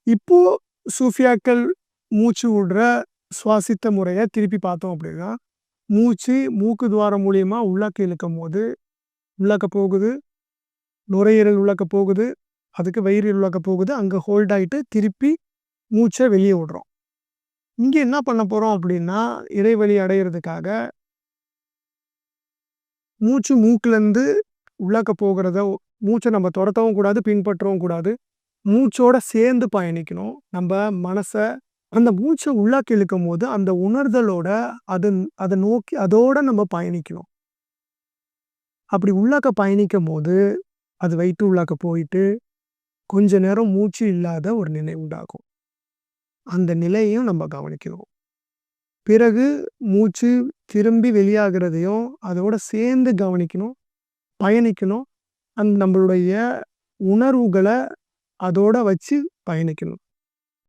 இப்போ சூஃபியாக்கள் மூச்சு விடுற சுவாசித்த முறைய திருப்பி பார்த்தோம் அப்படின்னா, மூச்சு மூக்கு துவாரம் மூலியமா உள்ளாக்க இழுக்கும்போது, உள்ளாக்க போகுது, நுரையீரல் உள்ளாக்க போகுது, அதுக்கு வயிறு உள்ளாக்க போகுது, அங்க ஹோல்ட் ஆயிட்டு திருப்பி மூச்ச வெளிய விடுறோம். இங்க என்ன பண்ண போறோம் அப்படின்னா, இறைவழி அடையறதுக்காக மூச்சு மூக்குலேருந்து உள்ளாக்க போகிறத மூச்ச நம்ம தொரத்தவும் கூடாது, பின்பற்றவும் கூடாது. மூச்சோட சேர்ந்து பயணிக்கணும். நம்ப மனச அந்த மூச்ச உள்ளாக்க இழுக்கும்போது, அந்த உணர்தலோட அத நோக்கி அதோட நம்ம பயணிக்கணும். அப்படி உள்ளாக்க பயணிக்கும்போது, அது வயித்து உள்ளாக்க போயிட்டு, கொஞ்ச நேரம் மூச்சு இல்லாத ஒரு நிலை உண்டாகும். அந்த நிலையையும் நம்ம கவனிக்கணும். பிறகு மூச்சு திரும்பி வெளியாகிறதையும், அதோட சேர்ந்து கவனிக்கணும், பயணிக்கணும். நம்மளுடைய உணர்வுகள அதோட வச்சு பயணிக்கணும்.